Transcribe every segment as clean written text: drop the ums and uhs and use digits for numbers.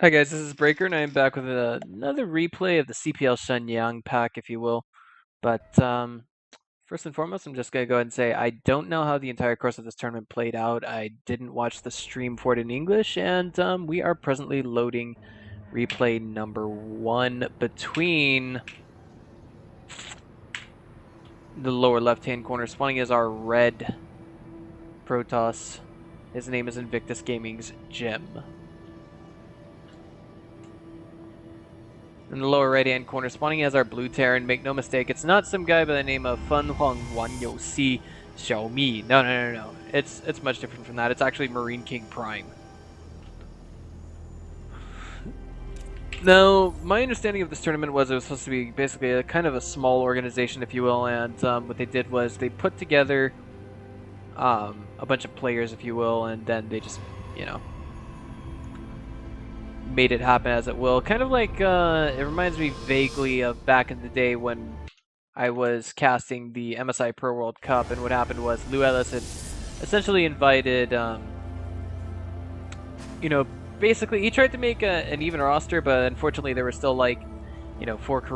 Hi guys, this is Breaker, and I am back with another replay of the CPL Shenyang pack, if you will. But first and foremost, I'm just going to go ahead and say I don't know how the entire course of this tournament played out. I didn't watch the stream for it in English, and we are presently loading replay number 1 between the lower left-hand corner. Spawning is our red Protoss. His name is Invictus Gaming's Jim. In the lower right-hand corner, spawning as our blue Terran. Make no mistake, it's not some guy by the name of Fen Huang Wan You Si Xiaomi. No. It's much different from that. It's actually MarineKingPrime. Now, my understanding of this tournament was it was supposed to be basically a kind of a small organization, if you will, and what they did was they put together a bunch of players, if you will, and then they just, you know, made it happen as it will. Kind of like, it reminds me vaguely of back in the day when I was casting the MSI Pro World Cup, and what happened was Lou Ellis had essentially invited, you know, basically he tried to make an even roster, but unfortunately there were still like, you know, 6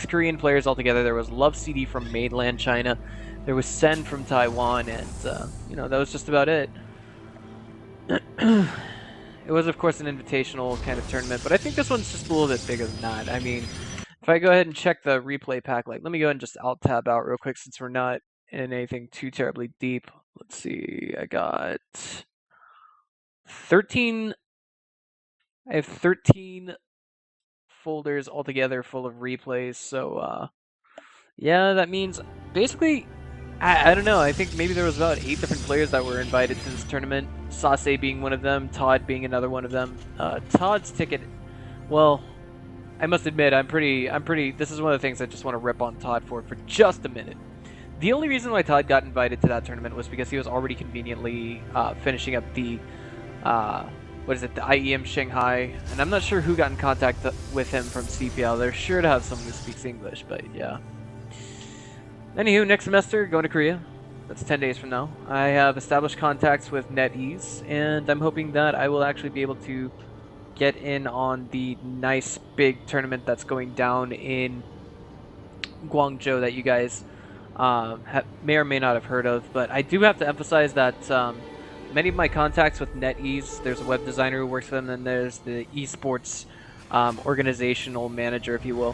Korean players altogether. There was Love CD from mainland China, there was Sen from Taiwan, and you know, that was just about it. It was, of course, an invitational kind of tournament, but I think this one's just a little bit bigger than that. I mean, if I go ahead and check the replay pack, like, let me go ahead and just alt-tab out real quick since we're not in anything too terribly deep. Let's see, I got 13... I have 13 folders altogether full of replays, so, yeah, that means, basically, I don't know, I think maybe there was about 8 different players that were invited to this tournament, Sase being one of them, Todd being another one of them. Todd's ticket, well, I must admit, this is one of the things I just want to rip on Todd for just a minute. The only reason why Todd got invited to that tournament was because he was already conveniently finishing up the, the IEM Shanghai, and I'm not sure who got in contact with him from CPL. They're sure to have someone who speaks English, but yeah. Anywho, next semester, going to Korea. That's 10 days from now. I have established contacts with NetEase, and I'm hoping that I will actually be able to get in on the nice big tournament that's going down in Guangzhou that you guys may or may not have heard of. But I do have to emphasize that many of my contacts with NetEase, there's a web designer who works for them, and there's the esports organizational manager, if you will.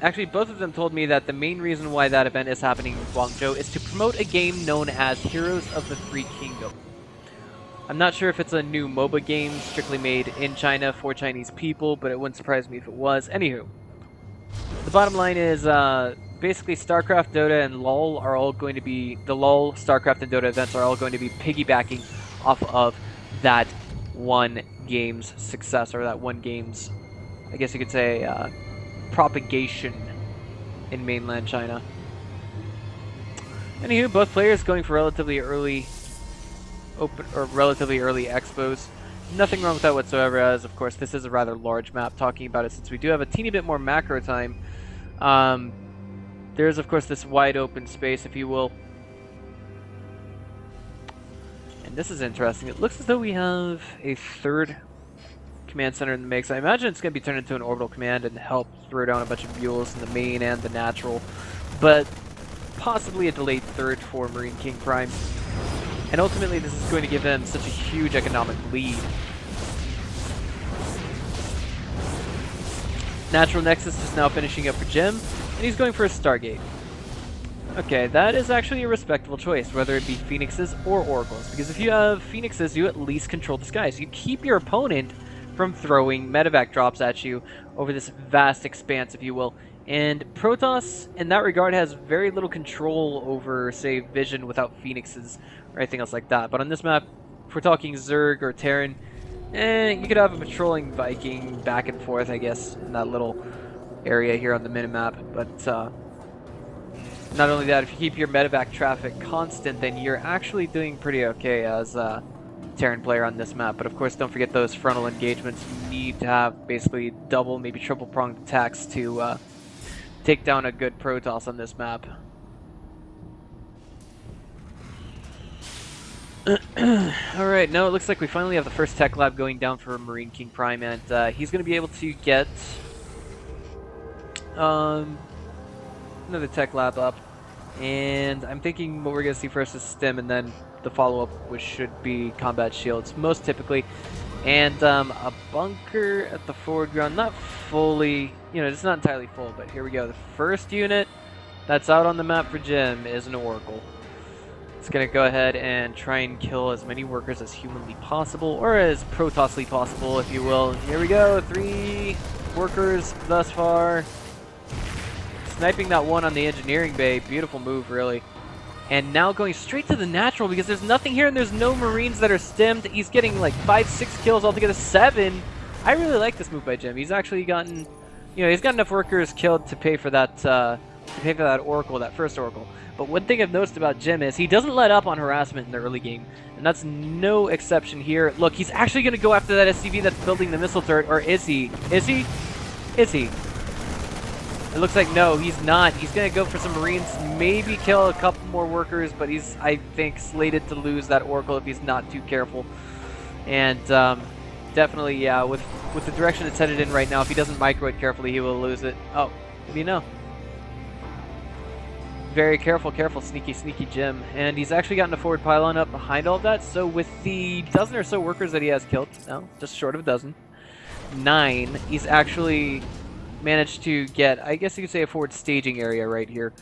Actually, both of them told me that the main reason why that event is happening in Guangzhou is to promote a game known as Heroes of the Three Kingdoms. I'm not sure if it's a new MOBA game strictly made in China for Chinese people, but it wouldn't surprise me if it was. Anywho, the bottom line is basically StarCraft, Dota, and LoL are all going to be, the LoL, StarCraft, and Dota events are all going to be piggybacking off of that one game's success, or that one game's, I guess you could say, propagation in mainland China. Anywho, both players going for relatively early expos. Nothing wrong with that whatsoever, as of course this is a rather large map. Talking about it, since we do have a teeny bit more macro time, there's of course this wide open space, if you will. And this is interesting. It looks as though we have a third command center in the mix. I imagine it's going to be turned into an orbital command and help throw down a bunch of mules in the main and the natural, but possibly a delayed third for MarineKingPrime. And ultimately, this is going to give them such a huge economic lead. Natural Nexus is now finishing up for Jim, and he's going for a Stargate. Okay, that is actually a respectable choice, whether it be Phoenixes or Oracles, because if you have Phoenixes, you at least control the skies. You keep your opponent from throwing medevac drops at you over this vast expanse, if you will. And Protoss, in that regard, has very little control over, say, vision without Phoenixes or anything else like that. But on this map, if we're talking Zerg or Terran, you could have a patrolling Viking back and forth, I guess, in that little area here on the minimap. But not only that, if you keep your medevac traffic constant, then you're actually doing pretty okay as Terran player on this map. But of course, don't forget those frontal engagements. You need to have basically double, maybe triple pronged attacks to take down a good Protoss on this map. Alright, no, it looks like we finally have the first tech lab going down for MarineKingPrime, and he's going to be able to get another tech lab up. And I'm thinking what we're going to see first is stim, and then the follow-up, which should be combat shields, most typically. And a bunker at the forward ground, not fully, it's not entirely full, but here we go. The first unit that's out on the map for Jim is an Oracle. It's going to go ahead and try and kill as many workers as humanly possible, or as Protosly possible, if you will. Here we go, 3 workers thus far. Sniping that one on the engineering bay, beautiful move, really. And now going straight to the natural, because there's nothing here and there's no Marines that are stimmed. He's getting like 5-6 kills altogether, 7. I really like this move by Jim. He's actually gotten, he's got enough workers killed to pay for that, Oracle, that first Oracle. But one thing I've noticed about Jim is he doesn't let up on harassment in the early game, and that's no exception here. Look, he's actually going to go after that SCV that's building the missile turret, or is he? Is he? Is he? It looks like no, he's not. He's going to go for some Marines, maybe kill a couple more workers, but he's, I think, slated to lose that Oracle if he's not too careful. And definitely, yeah, with the direction it's headed in right now, if he doesn't micro it carefully, he will lose it. Oh, what do you know? Very careful, sneaky Jim. And he's actually gotten a forward pylon up behind all of that, so with the dozen or so workers that he has killed, no, just short of a dozen, 9, he's actually managed to get, I guess you could say, a forward staging area right here.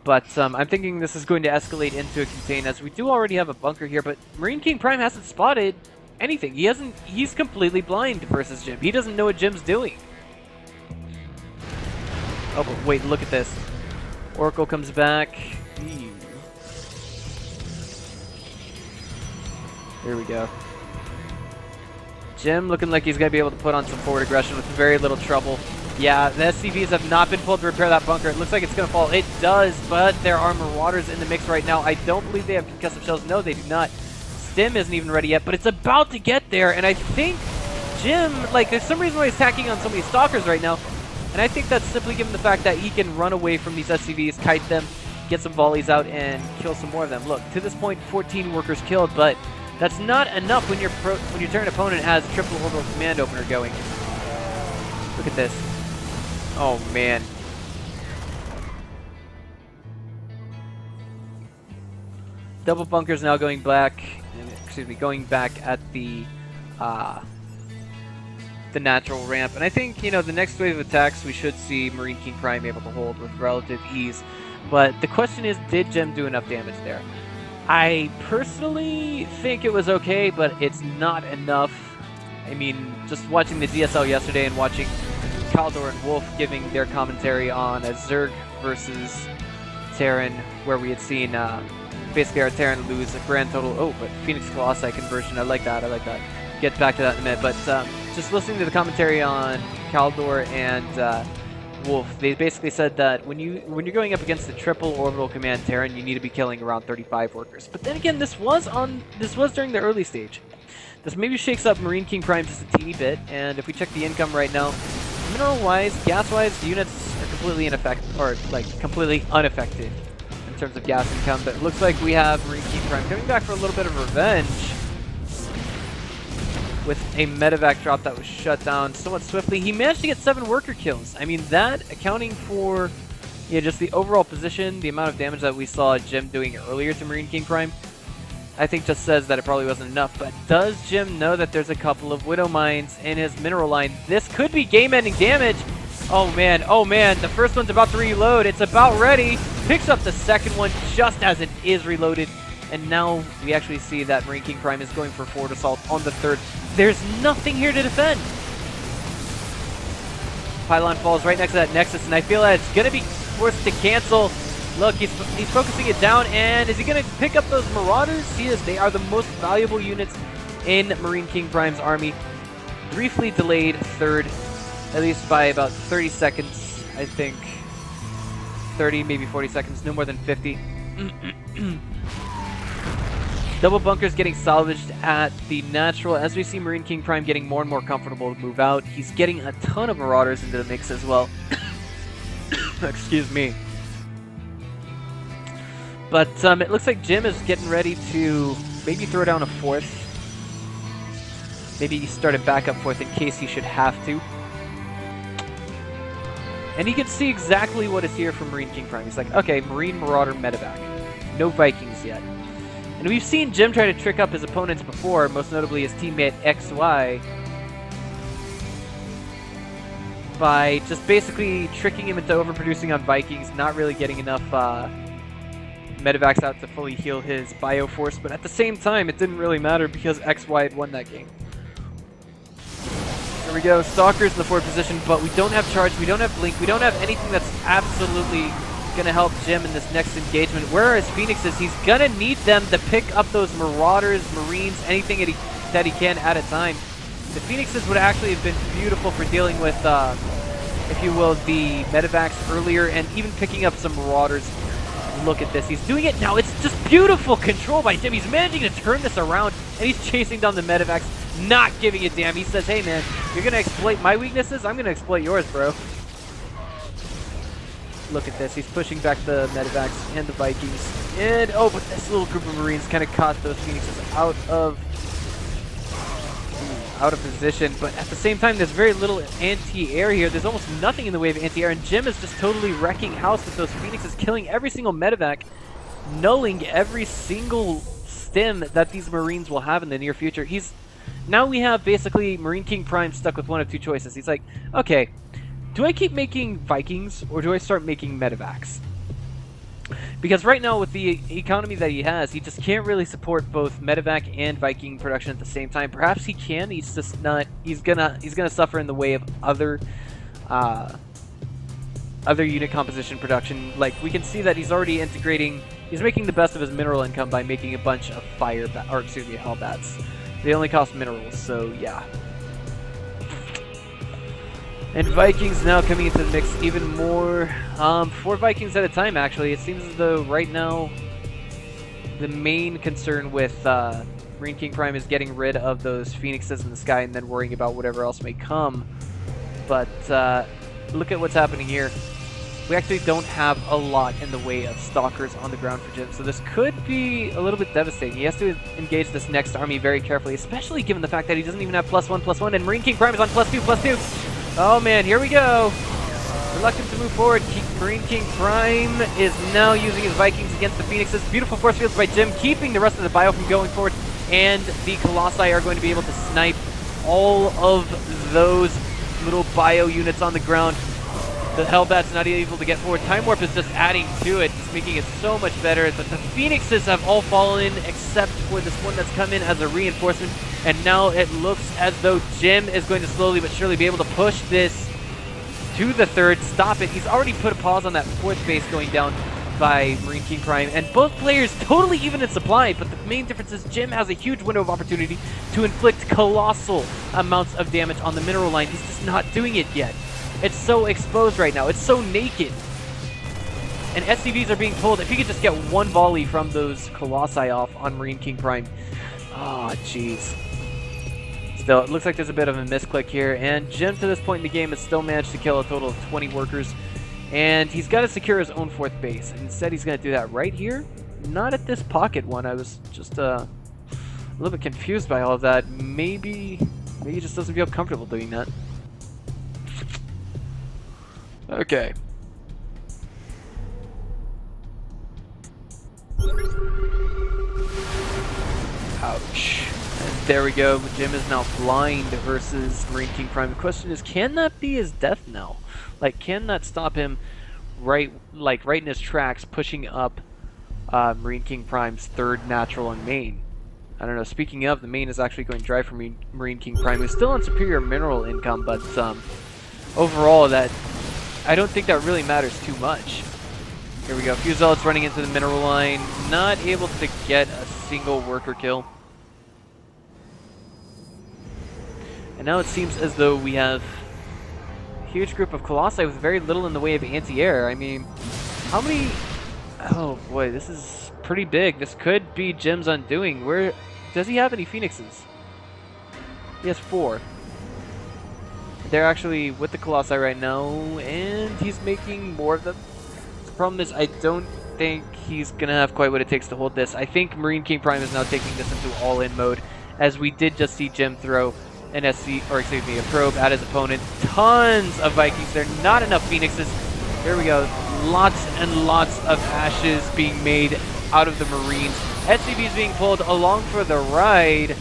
But I'm thinking this is going to escalate into a contain, as we do already have a bunker here, but MarineKingPrime hasn't spotted anything. He's completely blind versus Jim. He doesn't know what Jim's doing. Oh, but wait, look at this. Oracle comes back. Here we go. Jim looking like he's going to be able to put on some forward aggression with very little trouble. Yeah, the SCVs have not been pulled to repair that bunker. It looks like it's going to fall. It does, but there are Marauders in the mix right now. I don't believe they have concussive shells. No, they do not. Stim isn't even ready yet, but it's about to get there, and I think Jim, like, there's some reason why he's hacking on so many Stalkers right now. And I think that's simply given the fact that he can run away from these SCVs, kite them, get some volleys out, and kill some more of them. Look, to this point, 14 workers killed, but that's not enough when your turn opponent has triple orbital command opener going. Look at this. Oh, man. Double bunkers now going back, going back at the natural ramp. And I think, the next wave of attacks we should see MarineKingPrime able to hold with relative ease. But the question is, did Jim do enough damage there? I personally think it was okay, but it's not enough. I mean, just watching the DSL yesterday and watching Caldor and Wolf giving their commentary on a Zerg versus Terran, where we had seen basically our Terran lose a grand total. Oh, but Phoenix Colossi conversion. I like that. Get back to that in a minute. But just listening to the commentary on Caldor and Wolf, they basically said that when you're going up against the triple orbital command Terran, you need to be killing around 35 workers. But then again, this was during the early stage. This maybe shakes up MarineKingPrime just a teeny bit. And if we check the income right now, mineral-wise, gas-wise, the units are completely ineffective, or like completely unaffected in terms of gas income. But it looks like we have MarineKingPrime coming back for a little bit of revenge with a medevac drop that was shut down somewhat swiftly. He managed to get 7 worker kills. I mean, that accounting for just the overall position, the amount of damage that we saw Jim doing earlier to MarineKingPrime, I think just says that it probably wasn't enough. But does Jim know that there's a couple of Widow Mines in his mineral line? This could be game-ending damage. Oh man, the first one's about to reload. It's about ready. Picks up the second one just as it is reloaded. And now we actually see that MarineKingPrime is going for forward assault on the third. There's nothing here to defend. Pylon falls right next to that Nexus, and I feel that it's going to be forced to cancel. Look, he's focusing it down, and is he going to pick up those Marauders? He is. They are the most valuable units in MarineKingPrime's army. Briefly delayed third, at least by about 30 seconds, I think. 30, maybe 40 seconds, no more than 50. Double bunkers getting salvaged at the natural. As we see MarineKingPrime getting more and more comfortable to move out, he's getting a ton of Marauders into the mix as well. Excuse me. But it looks like Jim is getting ready to maybe throw down a fourth. Maybe start a backup fourth in case he should have to. And he can see exactly what is here from MarineKingPrime. He's like, okay, Marine Marauder Medevac. No Vikings yet. And we've seen Jim try to trick up his opponents before, most notably his teammate XY, by just basically tricking him into overproducing on Vikings, not really getting enough medevacs out to fully heal his Bioforce, but at the same time, it didn't really matter because XY had won that game. There we go, Stalker's in the forward position, but we don't have charge, we don't have blink, we don't have anything that's absolutely going to help Jim in this next engagement. Whereas Phoenix is, he's going to need them to pick up those Marauders, Marines, anything that he can at a time. The Phoenixes would actually have been beautiful for dealing with, if you will, the medevacs earlier, and even picking up some Marauders. Look at this, he's doing it now. It's just beautiful control by Jim. He's managing to turn this around, and he's chasing down the medevacs, not giving a damn. He says, hey man, you're going to exploit my weaknesses? I'm going to exploit yours, bro. Look at this, he's pushing back the medevacs and the Vikings. And, oh, but this little group of Marines kind of caught those Phoenixes out of position. But at the same time, there's very little anti-air here. There's almost nothing in the way of anti-air, and Jim is just totally wrecking house with those Phoenixes, killing every single medevac, nulling every single stim that these Marines will have in the near future. Now we have basically MarineKingPrime stuck with one of two choices. He's like, okay, do I keep making Vikings, or do I start making medevacs? Because right now, with the economy that he has, he just can't really support both medevac and Viking production at the same time. Perhaps he can. He's just not. He's gonna suffer in the way of other unit composition production. Like, we can see that he's already integrating. He's making the best of his mineral income by making a bunch of Hellbats. They only cost minerals, so yeah. And Vikings now coming into the mix even more. 4 Vikings at a time, actually. It seems as though right now the main concern with MarineKingPrime is getting rid of those Phoenixes in the sky and then worrying about whatever else may come. But look at what's happening here. We actually don't have a lot in the way of Stalkers on the ground for Jim, so this could be a little bit devastating. He has to engage this next army very carefully, especially given the fact that he doesn't even have +1/+1, and MarineKingPrime is on +2/+2. Oh man, here we go. Reluctant to move forward. MarineKingPrime is now using his Vikings against the Phoenixes. Beautiful force fields by Jim, keeping the rest of the bio from going forward. And the Colossi are going to be able to snipe all of those little bio units on the ground. The Hellbat's not able to get forward. Time Warp is just adding to it, just making it so much better. But the Phoenixes have all fallen except for this one that's come in as a reinforcement. And now it looks as though Jim is going to slowly but surely be able to push this to the third, stop it. He's already put a pause on that 4th base going down by MarineKingPrime, and both players totally even in supply, but the main difference is Jim has a huge window of opportunity to inflict colossal amounts of damage on the mineral line. He's just not doing it yet. It's so exposed right now. It's so naked. And SCVs are being told if he could just get one volley from those Colossi off on MarineKingPrime. Oh, jeez. Still, it looks like there's a bit of a misclick here, and Jim to this point in the game has still managed to kill a total of 20 workers, and he's got to secure his own 4th base. And instead, he's going to do that right here, not at this pocket one. I was just a little bit confused by all of that. Maybe he just doesn't feel comfortable doing that. Okay. Ouch. And there we go. Jim is now blind versus MarineKingPrime. The question is, can that be his death knell? Like, can that stop him right in his tracks, pushing up MarineKingPrime's 3rd natural and main? I don't know. Speaking of, the main is actually going dry for MarineKingPrime, who's still on superior mineral income, but overall, I don't think that really matters too much. Here we go. Few Zealots running into the mineral line, not able to get a single worker kill. And now it seems as though we have a huge group of Colossi with very little in the way of anti-air. I mean, how many... Oh boy, this is pretty big. This could be Jim's undoing. Where does he have any Phoenixes? He has 4. They're actually with the Colossi right now, and he's making more of them. The problem is I don't think he's gonna have quite what it takes to hold this. I think MarineKingPrime is now taking this into all-in mode, as we did just see Jim throw an SC, or excuse me, a probe at his opponent. Tons of Vikings there, not enough Phoenixes. There we go. Lots and lots of ashes being made out of the Marines. SCVs being pulled along for the ride.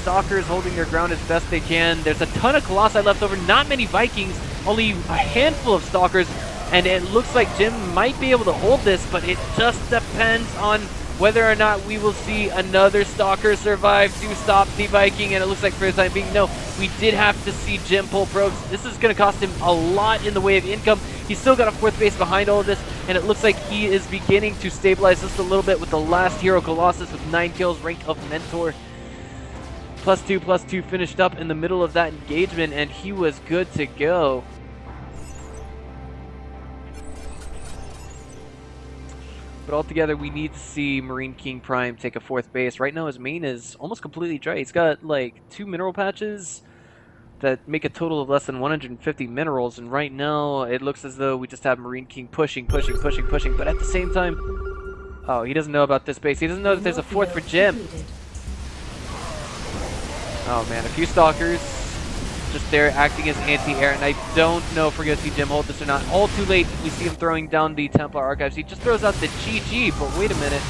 Stalkers holding their ground as best they can. There's a ton of Colossi left over, not many Vikings, only a handful of Stalkers, and it looks like Jim might be able to hold this, but it just depends on whether or not we will see another Stalker survive to stop the Viking, and it looks like for the time being, no. We did have to see Jim pull probes. This is going to cost him a lot in the way of income. He's still got a 4th base behind all of this, and it looks like he is beginning to stabilize just a little bit with the last hero, Colossus, with 9 kills, rank of Mentor. +2/+2 finished up in the middle of that engagement, and he was good to go. But altogether, we need to see MarineKingPrime take a 4th base. Right now, his main is almost completely dry. He's got like 2 mineral patches that make a total of less than 150 minerals, and right now, it looks as though we just have MarineKing pushing, but at the same time, oh, he doesn't know about this base. He doesn't know that there's a 4th for Jim. Oh man, a few Stalkers just there acting as anti-air, and I don't know if we're going to see Jim hold this or not. All too late, we see him throwing down the Templar Archives. He just throws out the GG, but wait a minute.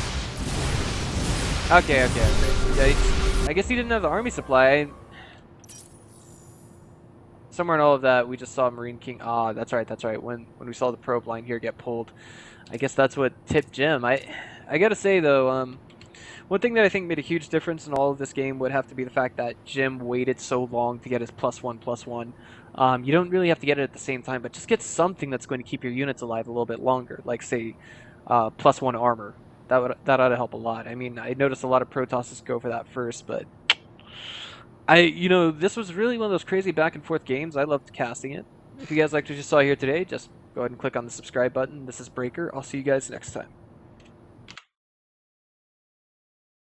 Okay. Yeah, I guess he didn't have the army supply. Somewhere in all of that, we just saw MarineKing. Ah, that's right. When we saw the probe line here get pulled, I guess that's what tipped Jim. I gotta say though, one thing that I think made a huge difference in all of this game would have to be the fact that Jim waited so long to get his +1/+1. You don't really have to get it at the same time, but just get something that's going to keep your units alive a little bit longer, like say +1 armor. That ought to help a lot. I mean, I noticed a lot of Protosses go for that first, but this was really one of those crazy back and forth games. I loved casting it. If you guys liked what you saw here today, just go ahead and click on the subscribe button. This is Breaker. I'll see you guys next time.